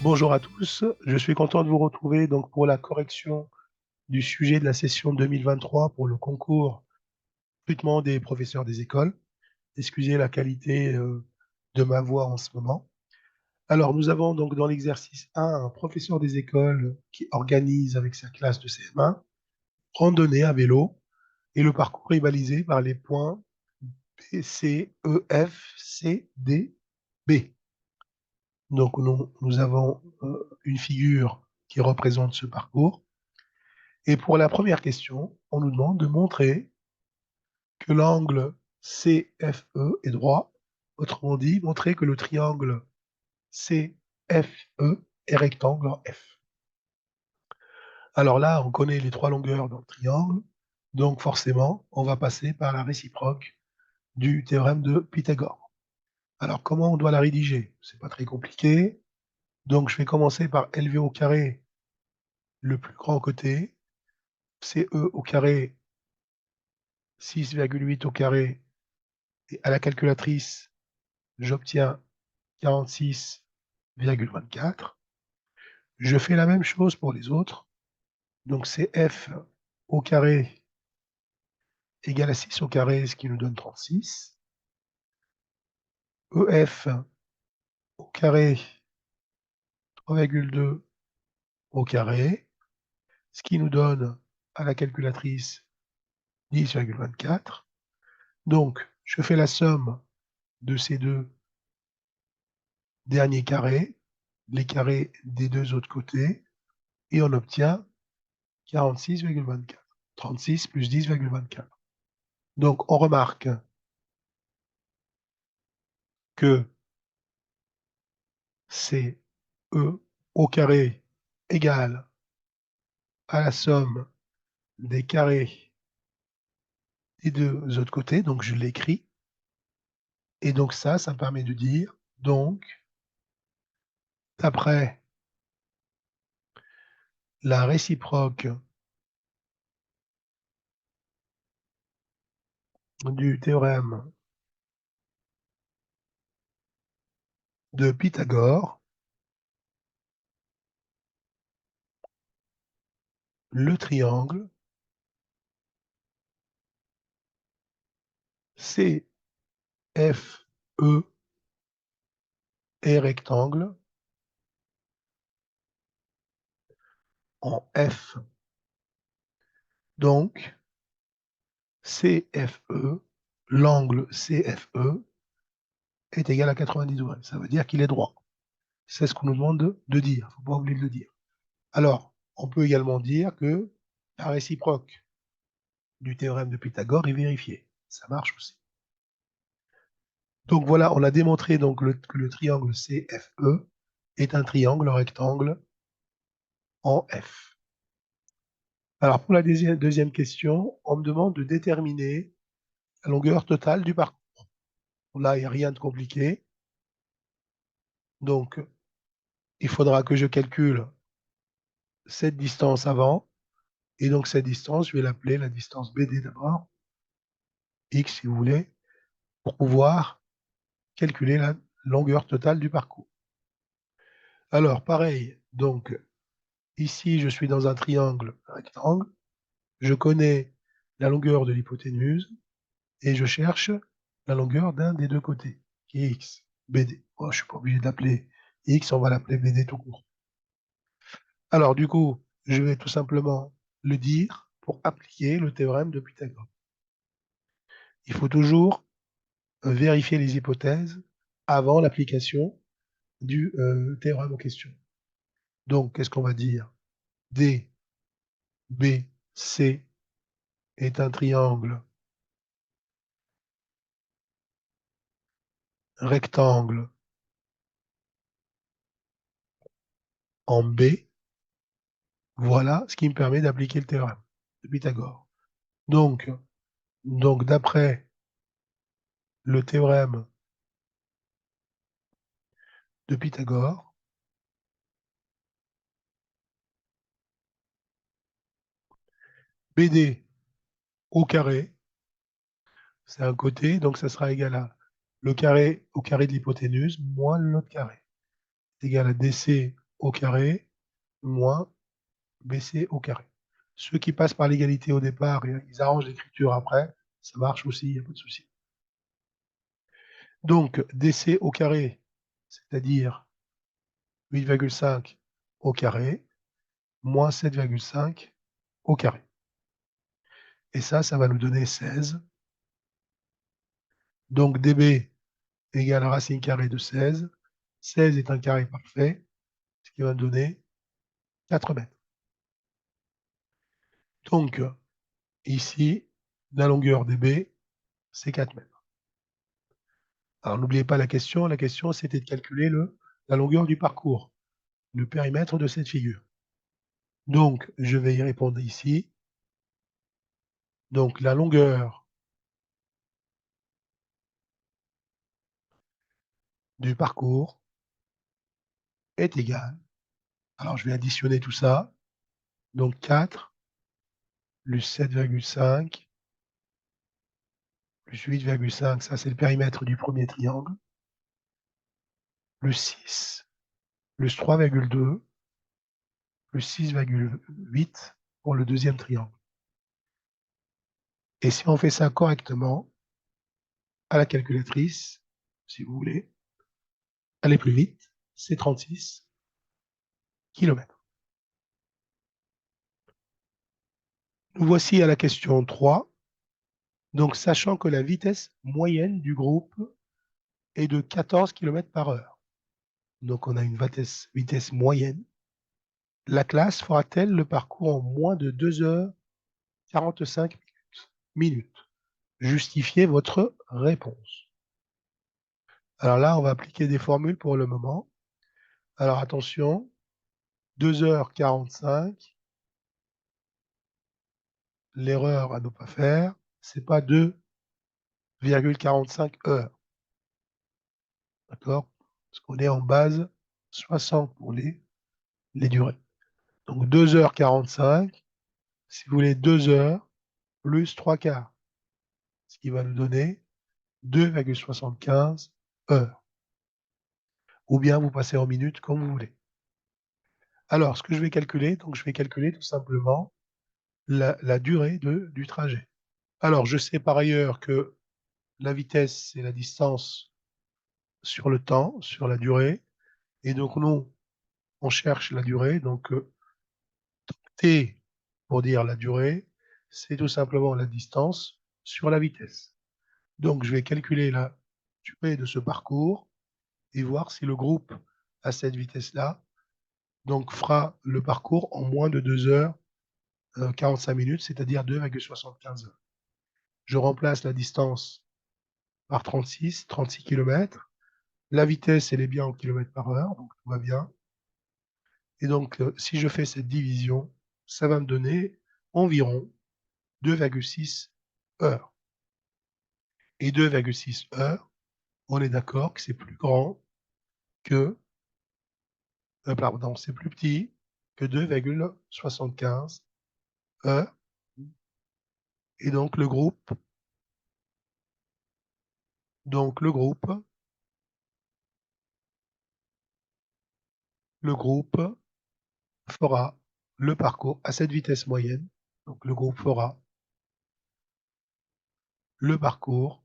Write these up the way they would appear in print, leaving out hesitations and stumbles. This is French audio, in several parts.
Bonjour à tous, je suis content de vous retrouver donc pour la correction du sujet de la session 2023 pour le concours recrutement des professeurs des écoles. Excusez la qualité de ma voix en ce moment. Alors, nous avons donc dans l'exercice 1 un professeur des écoles qui organise avec sa classe de CM1 randonnée à vélo et le parcours est balisé par les points B, C, E, F, C, D, B. Donc, nous avons une figure qui représente ce parcours. Et pour la première question, on nous demande de montrer que l'angle CFE est droit. Autrement dit, montrer que le triangle CFE est rectangle en F. Alors là, on connaît les trois longueurs dans le triangle, donc forcément, on va passer par la réciproque du théorème de Pythagore. Alors, comment on doit la rédiger? C'est pas très compliqué. Donc, je vais commencer par élever au carré le plus grand côté, CE au carré, 6,8 au carré, et à la calculatrice, j'obtiens 46,24. Je fais la même chose pour les autres. Donc, c'est f au carré égale à 6 au carré, ce qui nous donne 36. EF au carré, 3,2 au carré, ce qui nous donne à la calculatrice 10,24. Donc, je fais la somme de ces deux derniers carrés, les carrés des deux autres côtés, et on obtient 46,24. 36 plus 10,24. Donc, on remarque que c'est E au carré égale à la somme des carrés des deux autres côtés. Donc, je l'écris. Et donc, ça me permet de dire, donc, d'après la réciproque du théorème de Pythagore, le triangle CFE est rectangle en F. Donc, CFE, l'angle CFE est égal à 90 degrés. Ça veut dire qu'il est droit. C'est ce qu'on nous demande de dire. Il ne faut pas oublier de le dire. Alors, on peut également dire que la réciproque du théorème de Pythagore est vérifiée. Ça marche aussi. Donc voilà, on a démontré donc que le triangle CFE est un triangle rectangle en F. Alors pour la deuxième question, on me demande de déterminer la longueur totale du parcours. Là, il n'y a rien de compliqué. Donc, il faudra que je calcule cette distance avant. Et donc, cette distance, je vais l'appeler la distance BD d'abord, X si vous voulez, pour pouvoir calculer la longueur totale du parcours. Alors, pareil, donc, ici, je suis dans un triangle rectangle. Je connais la longueur de l'hypoténuse et je cherche la longueur d'un des deux côtés, qui est X, BD. Bon, je ne suis pas obligé d'appeler X, on va l'appeler BD tout court. Alors, du coup, je vais tout simplement le dire pour appliquer le théorème de Pythagore. Il faut toujours vérifier les hypothèses avant l'application du théorème en question. Donc, qu'est-ce qu'on va dire? D, B, C est un triangle rectangle en B. Voilà ce qui me permet d'appliquer le théorème de Pythagore. Donc d'après le théorème de Pythagore, BD au carré, c'est un côté, donc ça sera égal à le carré au carré de l'hypoténuse moins l'autre carré. C'est égal à DC au carré moins BC au carré. Ceux qui passent par l'égalité au départ, ils arrangent l'écriture après, ça marche aussi, il n'y a pas de souci. Donc, DC au carré, c'est-à-dire 8,5 au carré, moins 7,5 au carré. Et ça va nous donner 16. Donc, dB égale racine carrée de 16. 16 est un carré parfait, ce qui va nous donner 4 mètres. Donc, ici, la longueur dB, c'est 4 mètres. Alors, n'oubliez pas la question c'était de calculer la longueur du parcours, le périmètre de cette figure. Donc, je vais y répondre ici. Donc, la longueur du parcours est égale. Alors, je vais additionner tout ça. Donc, 4 plus 7,5 plus 8,5, ça c'est le périmètre du premier triangle, plus 6 plus 3,2 plus 6,8 pour le deuxième triangle. Et si on fait ça correctement, à la calculatrice, si vous voulez, aller plus vite, c'est 36 km. Nous voici à la question 3. Donc, sachant que la vitesse moyenne du groupe est de 14 km/h. Donc, on a une vitesse moyenne. La classe fera-t-elle le parcours en moins de 2h45 minutes? Justifiez votre réponse. Alors là, on va appliquer des formules pour le moment. Alors attention, 2h45, l'erreur à ne pas faire, c'est pas 2,45 heures. D'accord? Parce qu'on est en base 60 pour les durées. Donc 2h45, si vous voulez 2 heures plus 3 quarts, ce qui va nous donner 2,75 heures. Ou bien vous passez en minutes comme vous voulez. Alors, ce que je vais calculer, donc je vais calculer tout simplement la durée du trajet. Alors, je sais par ailleurs que la vitesse, c'est la distance sur le temps, sur la durée. Et donc, nous, on cherche la durée. Donc, T, pour dire la durée, c'est tout simplement la distance sur la vitesse. Donc, je vais calculer la durée de ce parcours et voir si le groupe à cette vitesse-là donc fera le parcours en moins de 2h45 minutes, c'est-à-dire 2,75 heures. Je remplace la distance par 36 km. La vitesse, elle est bien en km/h, donc tout va bien. Et donc, si je fais cette division, ça va me donner environ 2,6 heures. Et 2,6 heures, on est d'accord que c'est plus grand que, pardon, c'est plus petit que 2,75 heures. Et donc, le groupe fera le parcours à cette vitesse moyenne. Donc, le groupe fera le parcours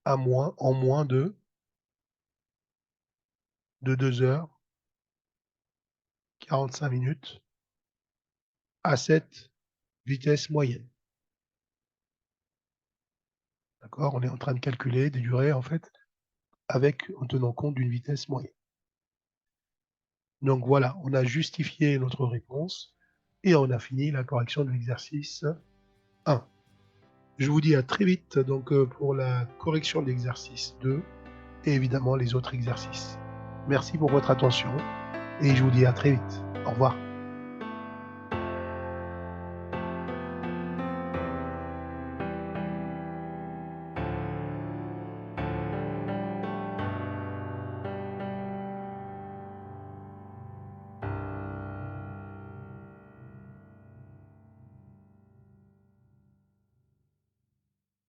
en moins de 2h45 minutes à cette vitesse moyenne. D'accord? On est en train de calculer des durées, en fait, en tenant compte d'une vitesse moyenne. Donc voilà, on a justifié notre réponse et on a fini la correction de l'exercice 1. Je vous dis à très vite donc, pour la correction de l'exercice 2 et évidemment les autres exercices. Merci pour votre attention et je vous dis à très vite. Au revoir.